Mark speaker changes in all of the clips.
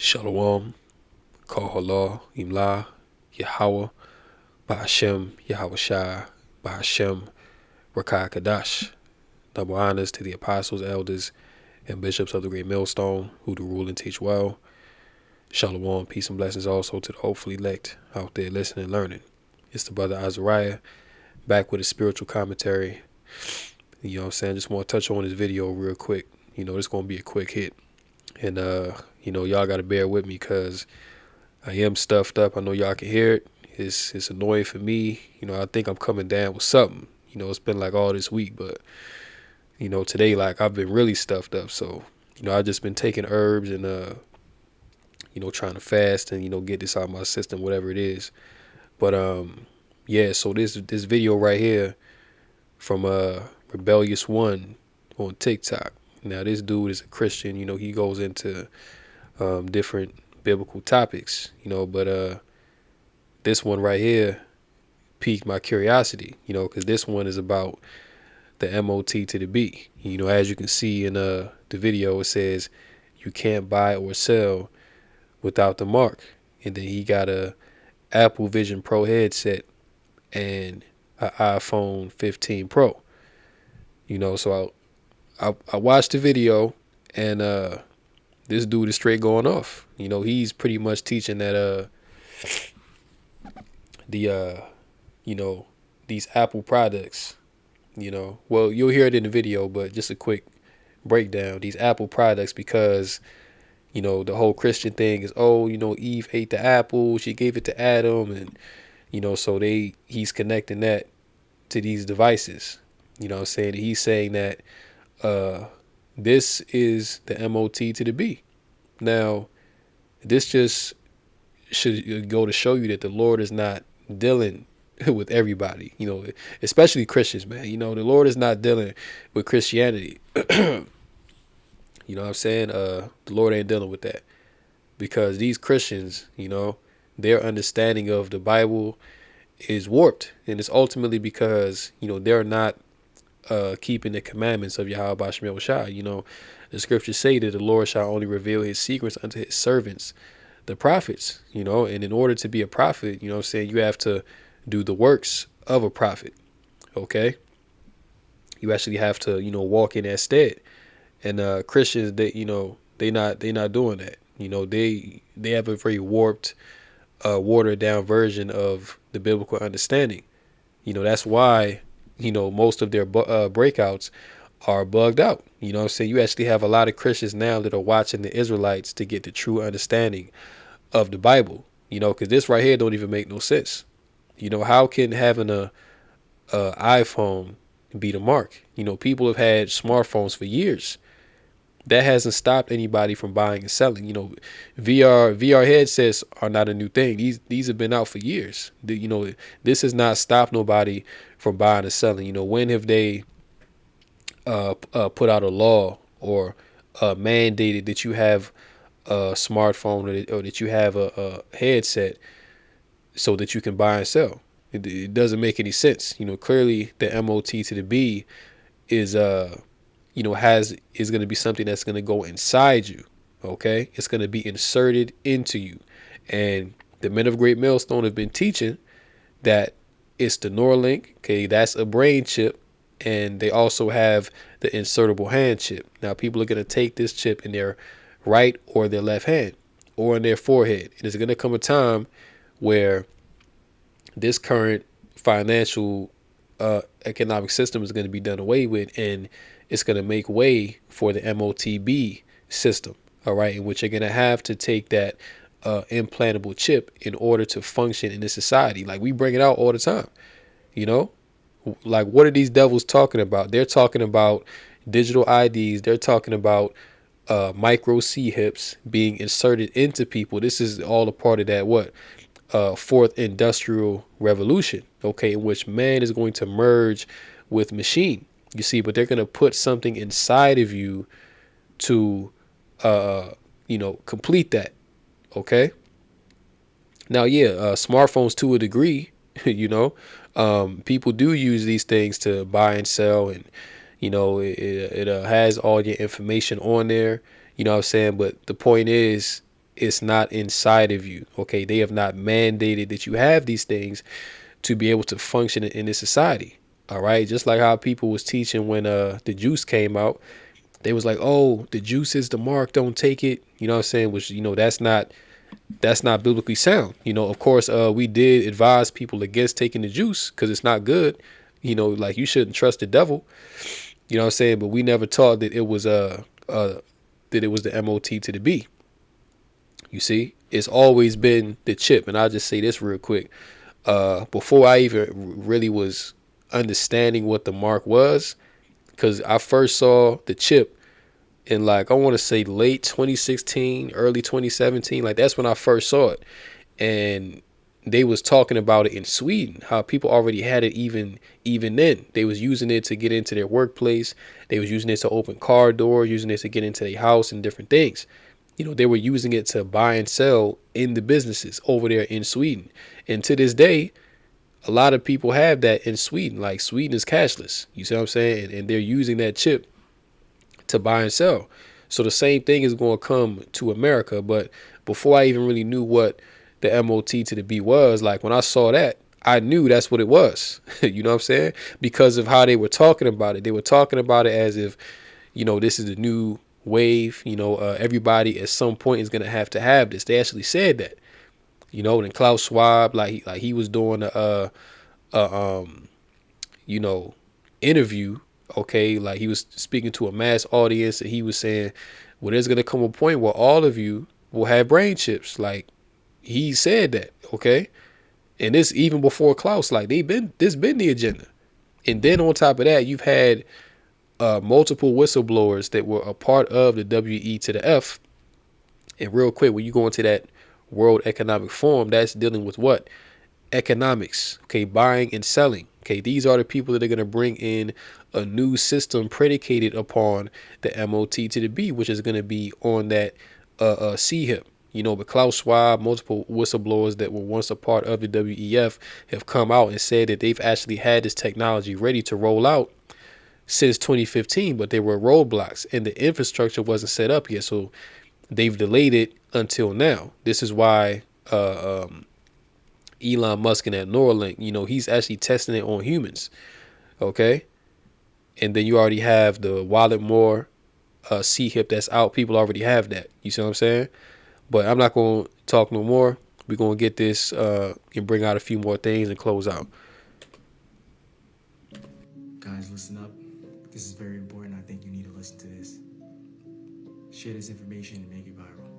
Speaker 1: Shalom, Kohala, Imla, Yahweh, Bahashem, Yahweh Shai, Bahashem, Rakai Kadash. Double honors to the apostles, elders, and bishops of the great millstone who do rule and teach well. Shalom, peace and blessings also to the hopefully elect out there listening and learning. It's the brother Azariah back with a spiritual commentary. You know what I'm saying? Just want to touch on this video real quick. It's going to be a quick hit. And, y'all got to bear with me because I am stuffed up. I know y'all can hear it. It's annoying for me. I think I'm coming down with something. It's been like all this week, but today like I've been really stuffed up. So, I've just been taking herbs and trying to fast and get this out of my system, whatever it is. But yeah, so this video right here from Rebellious One on TikTok. Now this dude is a Christian, he goes into different biblical topics, but this one right here piqued my curiosity, because this one is about the MOT to the B. As you can see in the video, it says you can't buy or sell without the mark. And then he got a Apple Vision Pro headset and an iPhone 15 Pro. So I watched the video and this dude is straight going off. He's pretty much teaching that these Apple products, well, you'll hear it in the video, but just a quick breakdown. These Apple products, because the whole Christian thing is, Eve ate the apple, she gave it to Adam, and so he's connecting that to these devices. I'm saying? He's saying that this is the MOT to the B. Now, this just should go to show you that the Lord is not dealing with everybody, especially Christians, man. The Lord is not dealing with Christianity. You know what I'm saying? The Lord ain't dealing with that, because these Christians, their understanding of the Bible is warped, and it's ultimately because they're not keeping the commandments of Yahweh Basham Shai. The scriptures say that the Lord shall only reveal his secrets unto his servants, the prophets, and in order to be a prophet, you have to do the works of a prophet. Okay. You actually have to, walk in that stead. And Christians, they not doing that. They have a very warped, watered down version of the biblical understanding. That's why, most of their breakouts are bugged out. You actually have a lot of Christians now that are watching the Israelites to get the true understanding of the Bible, because this right here don't even make no sense. How can having a iPhone be the mark? People have had smartphones for years. That hasn't stopped anybody from buying and selling. VR headsets are not a new thing. These have been out for years. This has not stopped nobody from buying and selling. When have they put out a law or mandated that you have a smartphone or that you have a headset so that you can buy and sell? It doesn't make any sense. Clearly the MOT to the B is is going to be something that's going to go inside you. Okay, it's going to be inserted into you. And the men of Great Millstone have been teaching that it's the Neuralink. Okay, that's a brain chip, and they also have the insertable hand chip. Now people are going to take this chip in their right or their left hand or in their forehead. And there's going to come a time where this current financial economic system is going to be done away with, and it's going to make way for the MOTB system, all right, in which you're going to have to take that implantable chip in order to function in this society. Like, we bring it out all the time, like, what are these devils talking about? They're talking about digital IDs. They're talking about micro C-hips being inserted into people. This is all a part of that, fourth industrial revolution, okay, in which man is going to merge with machine. You see, but they're going to put something inside of you to, complete that. Okay. Now, yeah, smartphones to a degree, people do use these things to buy and sell, and, it has all your information on there, what I'm saying? But the point is, It's not inside of you. Okay, they have not mandated that you have these things to be able to function in this society. All right, just like how people was teaching when the juice came out, they was like, oh, the juice is the mark, don't take it. You know what I'm saying? Which, that's not biblically sound. Of course, we did advise people against taking the juice because it's not good. Like, you shouldn't trust the devil. You know what I'm saying? But we never taught that it was that it was the MOT to the B. You see, it's always been the chip. And I'll just say this real quick. Before I even really was understanding what the mark was, because I first saw the chip in, like, I want to say late 2016, early 2017. Like, that's when I first saw it. And they was talking about it in Sweden, how people already had it even then. They was using it to get into their workplace. They was using it to open car doors, using it to get into their house and different things. They were using it to buy and sell in the businesses over there in Sweden. And to this day, a lot of people have that in Sweden. Like, Sweden is cashless. You see what I'm saying? And they're using that chip to buy and sell. So the same thing is going to come to America. But before I even really knew what the MOT to the B was, like, when I saw that, I knew that's what it was. You know what I'm saying? Because of how they were talking about it. They were talking about it as if, this is the new wave. Everybody at some point is going to have this. They actually said that. And Klaus Schwab, like he was doing a you know, interview. Okay, like, he was speaking to a mass audience, and he was saying, well, there's gonna come a point where all of you will have brain chips. Like, he said that. Okay, and this even before Klaus. Like, this been the agenda. And then on top of that, you've had multiple whistleblowers that were a part of the WE to the F. And real quick, when you go into that World Economic Forum, that's dealing with what? Economics. Okay, buying and selling. Okay, these are the people that are going to bring in a new system predicated upon the MOT to the B, which is going to be on that CHIP. But Klaus Schwab, multiple whistleblowers that were once a part of the WEF, have come out and said that they've actually had this technology ready to roll out since 2015, but there were roadblocks and the infrastructure wasn't set up yet. So they've delayed it until now. This is why Elon Musk and that Neuralink, he's actually testing it on humans. Okay. And then you already have the Wallet More C-HIP that's out. People already have that. You see what I'm saying? But I'm not going to talk no more. We're going to get this and bring out a few more things and close out.
Speaker 2: Guys, listen up. This is very important. I think you need to listen to this. Share this information and make it viral.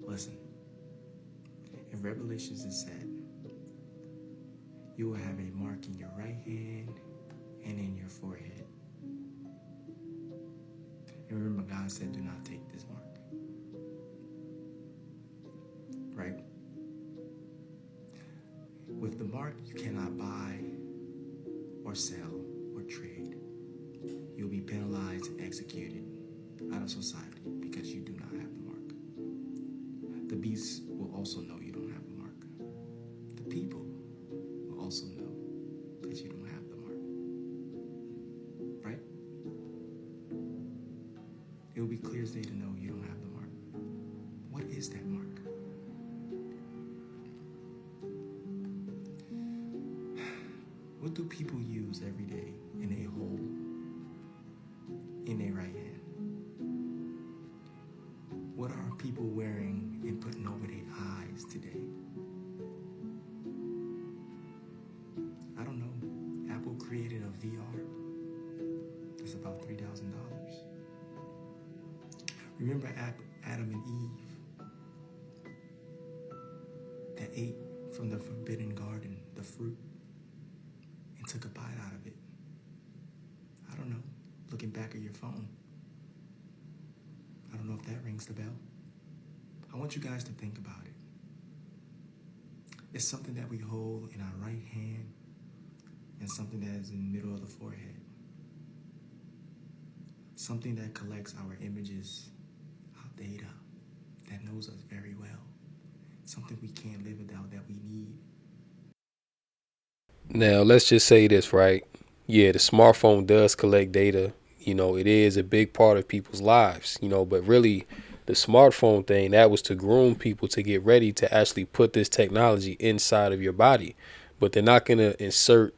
Speaker 2: Listen. In Revelations it said, you will have a mark in your right hand and in your forehead. And remember, God said, do not take this mark. Right? With the mark, you cannot buy or sell or trade. You'll be penalized and executed out of society because you do not have the mark. The beasts will also know you don't have the mark. The people will also know that you don't have the mark. Right? It will be clear as day to know you don't have the mark. What is that mark? What do people use every day in a hole in their right hand? What are people wearing and putting over their eyes today? I don't know. Apple created a VR. It's about $3,000. Remember Adam and Eve that ate from the forbidden garden, the fruit, and took a bite out of it? I don't know. Looking back at your phone. I don't know if that rings the bell. I want you guys to think about it. It's something that we hold in our right hand and something that is in the middle of the forehead. Something that collects our images, our data, that knows us very well. Something we can't live without, that we need.
Speaker 1: Now, let's just say this, right? Yeah, the smartphone does collect data. It is a big part of people's lives, but really The smartphone thing, that was to groom people to get ready to actually put this technology inside of your body. But they're not going to insert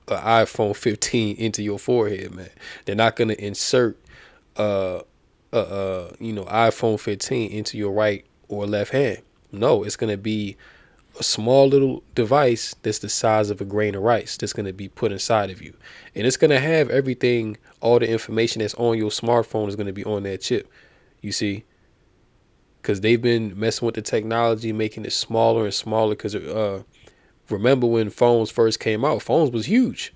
Speaker 1: an iPhone 15 into your forehead, man. They're not going to insert iPhone 15 into your right or left hand. No, it's going to be a small little device that's the size of a grain of rice that's going to be put inside of you. And it's going to have everything, all the information that's on your smartphone is going to be on that chip. You see? Because they've been messing with the technology, making it smaller and smaller. Because remember when phones first came out, phones was huge.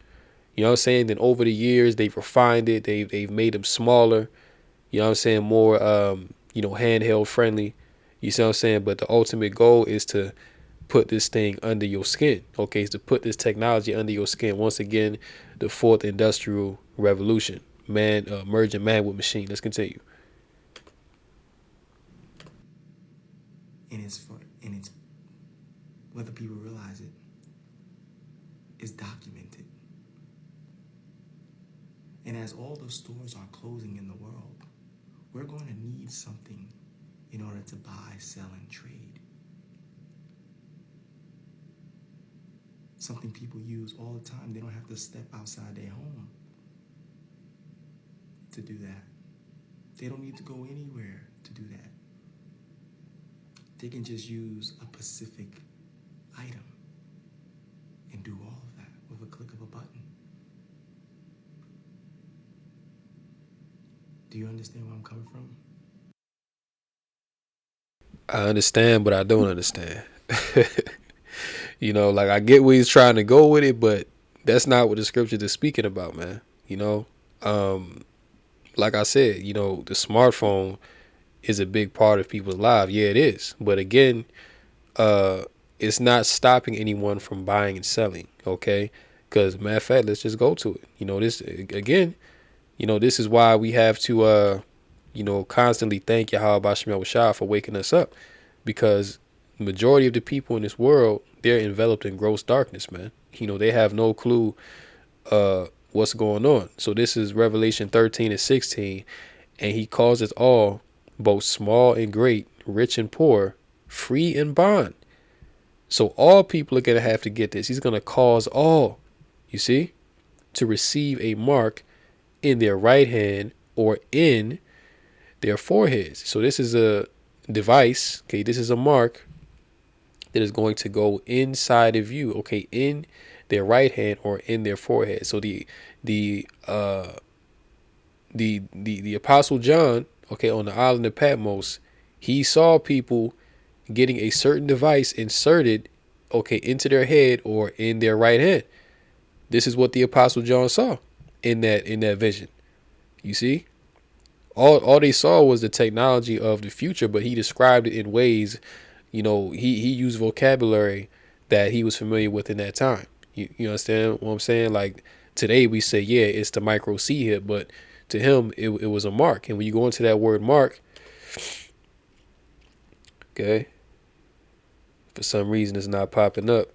Speaker 1: You know what I'm saying? Then over the years, they've refined it. They've made them smaller. You know what I'm saying? More, handheld friendly. You see what I'm saying? But the ultimate goal is to put this thing under your skin. Okay, is to put this technology under your skin. Once again, the fourth industrial revolution. Man, merging man with machine. Let's continue.
Speaker 2: And it's whether people realize it, is documented. And as all the stores are closing in the world, we're going to need something in order to buy, sell, and trade. Something people use all the time. They don't have to step outside their home to do that. They don't need to go anywhere to do that. They can just use a specific item and do all of that with a click of a button. Do you understand where I'm coming from?
Speaker 1: I understand, but I don't understand. Like I get where he's trying to go with it, but that's not what the scripture is speaking about, man. Like I said, the smartphone is a big part of people's lives. Yeah, it is. But again, it's not stopping anyone from buying and selling. Okay. Because matter of fact, let's just go to it. This again, this is why we have to, constantly thank Yahweh Basham Shah for waking us up, because the majority of the people in this world, they're enveloped in gross darkness, man. They have no clue what's going on. So this is Revelation 13 and 16. And he calls us all, both small and great, rich and poor, free and bond. So all people are going to have to get this. He's going to cause all, you see, to receive a mark in their right hand or in their foreheads. So this is a device. Okay, this is a mark that is going to go inside of you. Okay, in their right hand or in their forehead. So the Apostle John, okay, on the island of Patmos, he saw people getting a certain device inserted, okay, into their head or in their right hand. This is what the Apostle John saw in that vision. You see, all they saw was the technology of the future, but he described it in ways, he used vocabulary that he was familiar with in that time. You understand what I'm saying? Like today we say, yeah, it's the micro C hip, but to him it was a mark. And when you go into that word mark, okay, for some reason it's not popping up,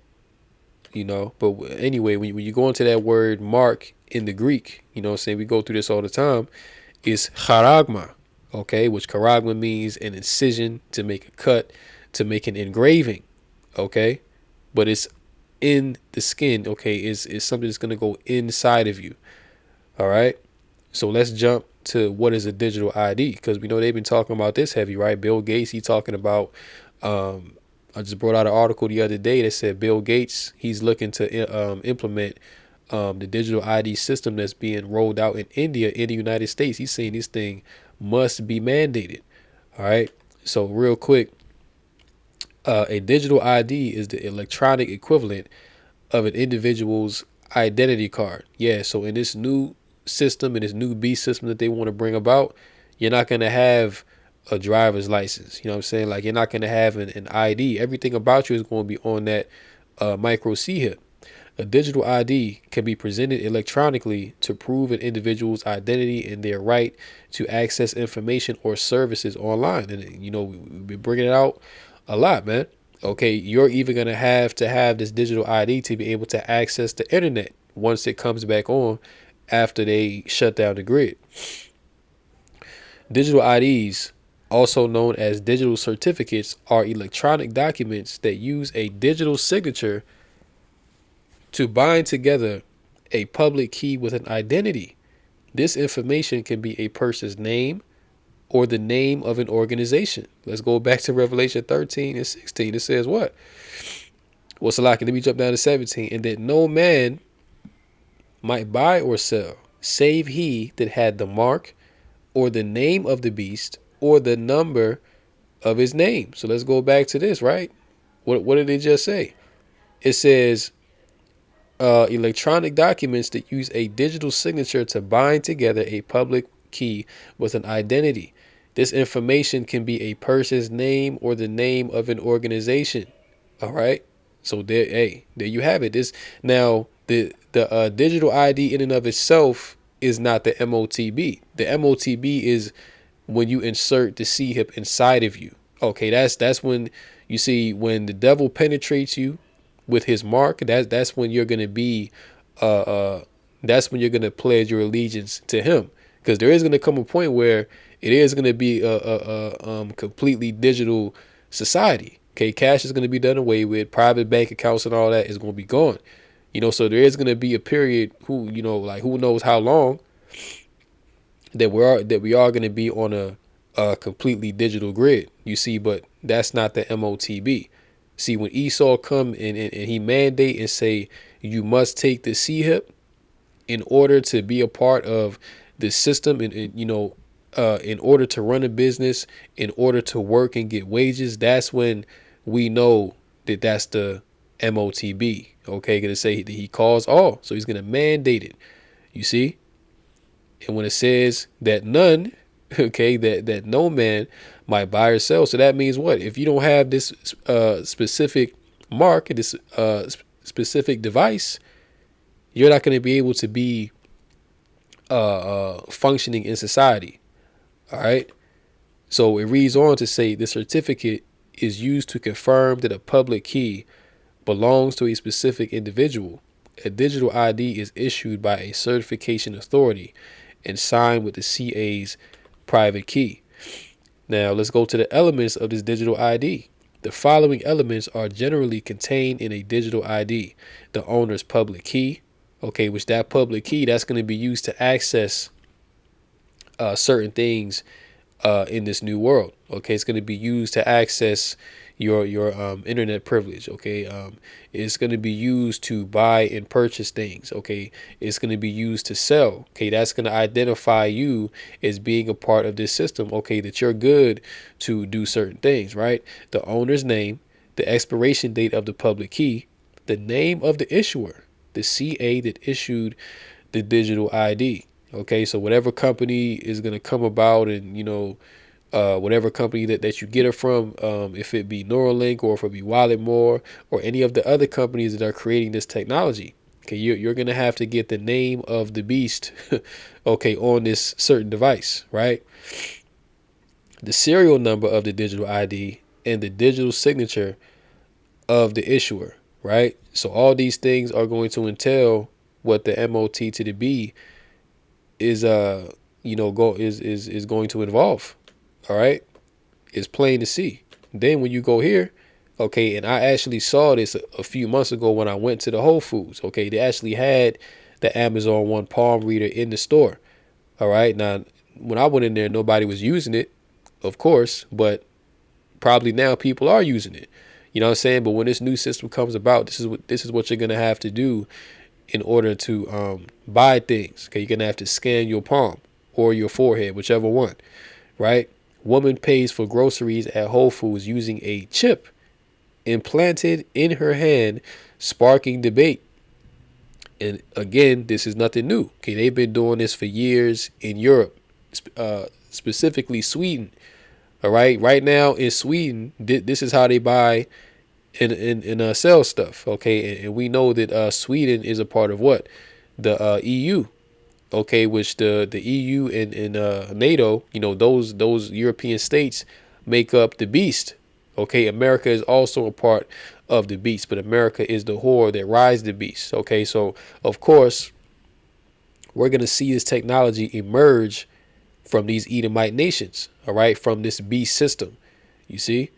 Speaker 1: but anyway, when you go into that word mark in the Greek, what I'm saying, we go through this all the time, is charagma, okay, which charagma means an incision, to make a cut, to make an engraving, okay, but it's in the skin, okay, is something that's going to go inside of you. All right, so let's jump to what is a digital ID, because we know they've been talking about this heavy, right? Bill Gates, he talking about, I just brought out an article the other day that said Bill Gates, he's looking to implement the digital ID system that's being rolled out in India, in the United States. He's saying this thing must be mandated. All right, so real quick, a digital ID is the electronic equivalent of an individual's identity card. Yeah, so in this new system, in this new beast system that they want to bring about, you're not going to have a driver's license. You know what I'm saying? Like, you're not going to have an ID. Everything about you is going to be on that micro C hip. A digital ID can be presented electronically to prove an individual's identity and their right to access information or services online. And, we've been bringing it out a lot, man. Okay, you're even going to have this digital ID to be able to access the internet once it comes back on after they shut down the grid. Digital IDs also known as digital certificates, are electronic documents that use a digital signature to bind together a public key with an identity. This information can be a person's name or the name of an organization. Let's go back to Revelation 13 and 16. It says what? Well, Salaki, let me jump down to 17. And that no man might buy or sell, save he that had the mark or the name of the beast or the number of his name. So let's go back to this, right? What did it just say? It says electronic documents that use a digital signature to bind together a public key with an identity. This information can be a person's name or the name of an organization. All right. So there, hey, there you have it. This now the digital ID in and of itself is not the MOTB. The MOTB is when you insert the C-hip inside of you. Okay, that's when you see when the devil penetrates you with his mark. That's when you're gonna be, that's when you're gonna pledge your allegiance to him. Because there is gonna come a point where it is gonna be a completely digital society. Okay, cash is gonna be done away with. Private bank accounts and all that is gonna be gone. So there is gonna be a period who knows how long that we are going to be on a completely digital grid. You see, but that's not the MOTB. See, when Esau come and he mandate and say you must take the C-hip in order to be a part of the system, and in order to run a business, in order to work and get wages, that's when we know that that's the MOTB. Okay, gonna say that he calls all, so he's gonna mandate it. You see. And when it says that none, okay, that no man might buy or sell. So that means what? If you don't have this specific mark, this specific device, you're not going to be able to be functioning in society. All right. So it reads on to say the certificate is used to confirm that a public key belongs to a specific individual. A digital ID is issued by a certification authority and signed with the CA's private key. Now let's go to the elements of this digital ID. The following elements are generally contained in a digital ID. The owner's public key, okay, which that public key, that's going to be used to access certain things in this new world. Okay, it's going to be used to access your internet privilege. Okay, it's going to be used to buy and purchase things. Okay, it's going to be used to sell. Okay, that's going to identify you as being a part of this system. Okay, that you're good to do certain things. Right, the owner's name, the expiration date of the public key, the name of the issuer, the CA that issued the digital ID. Okay, so whatever company is going to come about, and whatever company that you get it from, if it be Neuralink or if it be Walletmore or any of the other companies that are creating this technology, okay, you're going to have to get the name of the beast, okay, on this certain device, right? The serial number of the digital ID and the digital signature of the issuer, right? So all these things are going to entail what the MOT to the B is is going to involve. All right, it's plain to see. Then when you go here, okay, and I actually saw this a few months ago when I went to the Whole Foods. Okay, they actually had the Amazon One palm reader in the store. All right, now when I went in there, nobody was using it, of course, but probably now people are using it. You know what I'm saying? But when this new system comes about, this is what you're gonna have to do in order to buy things. Okay, you're gonna have to scan your palm or your forehead, whichever one, right? Woman pays for groceries at Whole Foods using a chip implanted in her hand, sparking debate. And again, this is nothing new. Okay, they've been doing this for years in Europe, specifically Sweden. All right, right now in Sweden, this is how they buy and sell stuff. Okay, and we know that Sweden is a part of what? The EU. Okay, which the EU and NATO, those European states make up the beast. Okay, America is also a part of the beast, but America is the whore that rides the beast. Okay, so of course we're gonna see this technology emerge from these Edomite nations, all right, from this beast system. You see,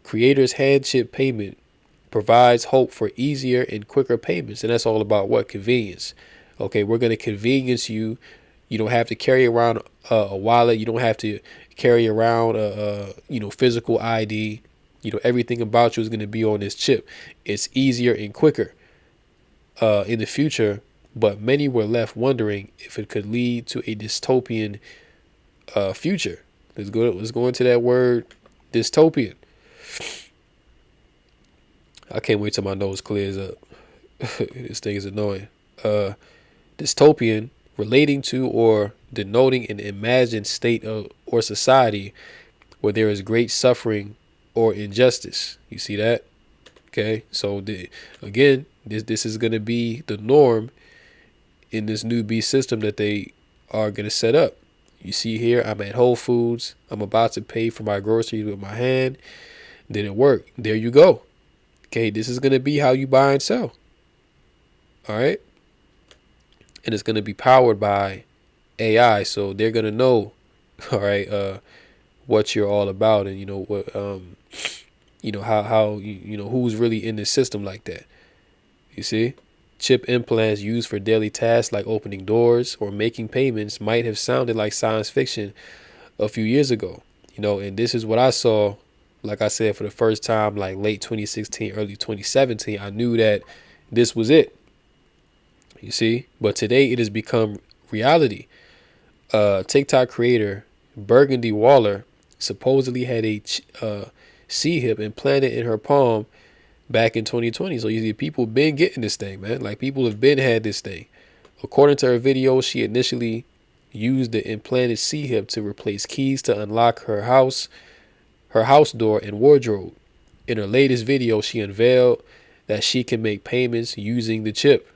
Speaker 1: Creator's hand chip payment provides hope for easier and quicker payments. And that's all about what? Convenience. Okay, we're going to convenience you. You don't have to carry around a wallet. You don't have to carry around a physical ID. Everything about you is going to be on this chip. It's easier and quicker in the future. But many were left wondering if it could lead to a dystopian future. Let's go into that word, dystopian. I can't wait till my nose clears up. This thing is annoying. Dystopian, relating to or denoting an imagined state of or society where there is great suffering or injustice. You see that? Okay. So again, this is going to be the norm in this new beast system that they are going to set up. You see here, I'm at Whole Foods. I'm about to pay for my groceries with my hand. Didn't work. There you go. Okay, this is going to be how you buy and sell. All right. And it's going to be powered by AI. So they're going to know, all right, what you're all about and, what, how who's really in this system like that. You see, chip implants used for daily tasks like opening doors or making payments might have sounded like science fiction a few years ago, and this is what I saw. Like I said, for the first time, like late 2016, early 2017, I knew that this was it. You see, but today it has become reality. TikTok creator Burgundy Waller supposedly had a C-hip implanted in her palm back in 2020. So you see, people been getting this thing, man. Like people have been had this thing. According to her video, she initially used the implanted C-hip to replace keys to unlock her house door and wardrobe. In her latest video, she unveiled that she can make payments using the chip.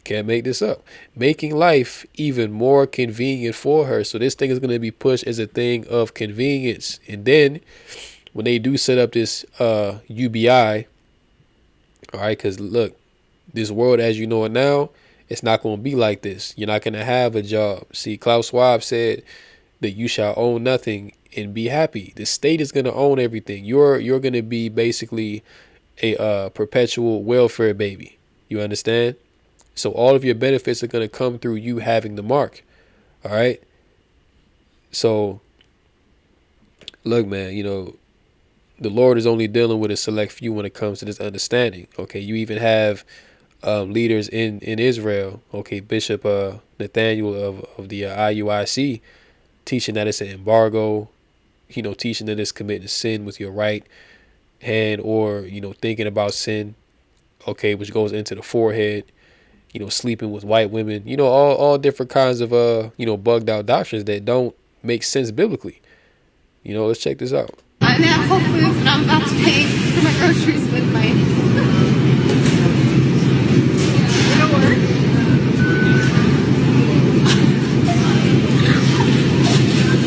Speaker 1: Can't make this up. Making life even more convenient for her. So this thing is going to be pushed as a thing of convenience. And then when they do set up this UBI, all right, because look, this world as you know it now, it's not going to be like this. You're not going to have a job. See, Klaus Schwab said that you shall own nothing and be happy. The state is going to own everything. You're going to be basically a perpetual welfare baby. You understand? So all of your benefits are going to come through you having the mark. All right. So look, man, the Lord is only dealing with a select few when it comes to this understanding. Okay. You even have leaders in Israel. Okay. Bishop Nathaniel of the IUIC teaching that it's an embargo, teaching that it's committing sin with your right hand or, thinking about sin. Okay. Which goes into the forehead. Sleeping with white women, all different kinds of, bugged out doctrines that don't make sense biblically. Let's check this out.
Speaker 3: I'm at Whole Foods and I'm about to pay for my groceries with my...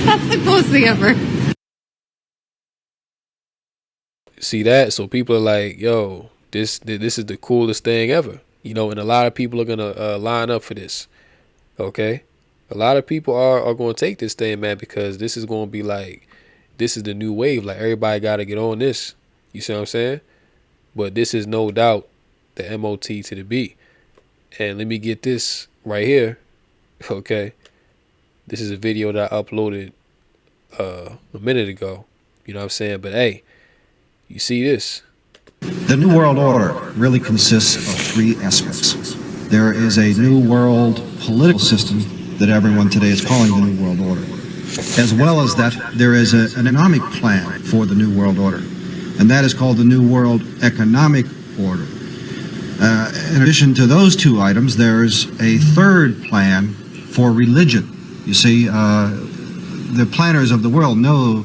Speaker 3: That's the coolest thing ever.
Speaker 1: See that? So people are like, yo, this is the coolest thing ever. And a lot of people are going to line up for this. Okay. A lot of people are going to take this thing, man, because this is going to be like, this is the new wave. Like everybody got to get on this. You see what I'm saying? But this is no doubt the MOT to the B. And let me get this right here. Okay. This is a video that I uploaded a minute ago. You know what I'm saying? But hey, you see this.
Speaker 4: The New World Order really consists of three aspects. There is a New World political system that everyone today is calling the New World Order. As well as that, there is an economic plan for the New World Order, and that is called the New World Economic Order. In addition to those two items, there's a third plan for religion. You see, the planners of the world know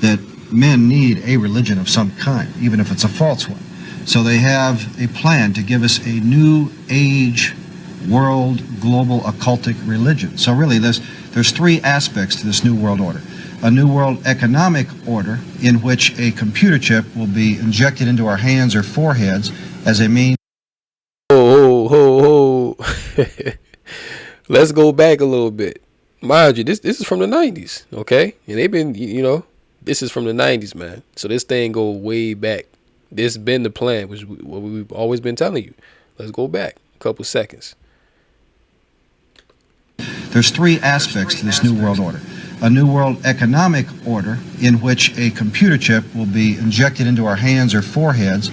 Speaker 4: that men need a religion of some kind, even if it's a false one. So they have a plan to give us a new age world global occultic religion. So really there's three aspects to this New World Order. A New World Economic Order in which a computer chip will be injected into our hands or foreheads as a means.
Speaker 1: Ho. Let's go back a little bit. Mind you, this is from the 90s, okay? And they've been, this is from the 90s, man. So this thing go way back. This been the plan, which what we've always been telling you. Let's go back a couple seconds.
Speaker 4: There's three aspects to this new world order. A new world economic order in which a computer chip will be injected into our hands or foreheads.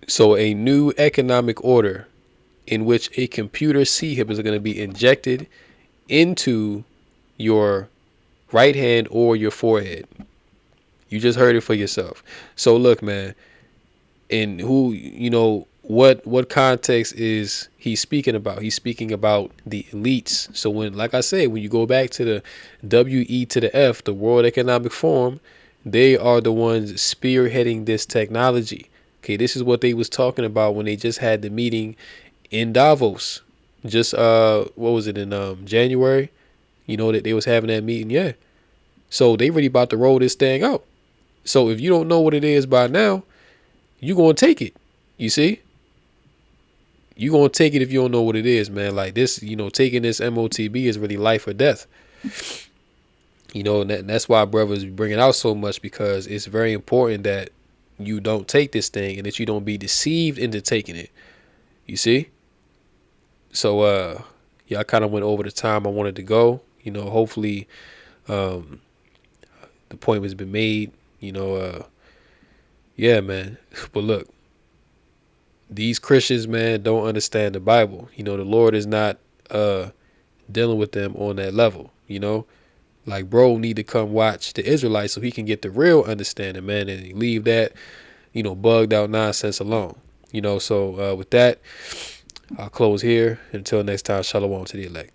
Speaker 1: So a new economic order in which a computer chip is going to be injected into your right hand or your forehead. You just heard it for yourself. So look, man, and who, what context is he speaking about? He's speaking about the elites. So when, like I said, when you go back to the WE to the F, the World Economic Forum, they are the ones spearheading this technology. Okay, this is what they was talking about when they just had the meeting in Davos. Just what was it, in January? That they was having that meeting, yeah. So they really about to roll this thing out. So if you don't know what it is by now, you gonna take it. You see? You gonna take it if you don't know what it is, man. Like this, taking this MOTB is really life or death. And that's why brothers bring it out so much, because it's very important that you don't take this thing and that you don't be deceived into taking it. You see? So yeah, I kind of went over the time I wanted to go. Hopefully the point has been made. Yeah, man. But look, these Christians, man, don't understand the Bible. The Lord is not dealing with them on that level. Like, bro need to come watch the Israelites so he can get the real understanding, man, and leave that, bugged out nonsense alone. So with that, I'll close here. Until next time, shalom to the elect.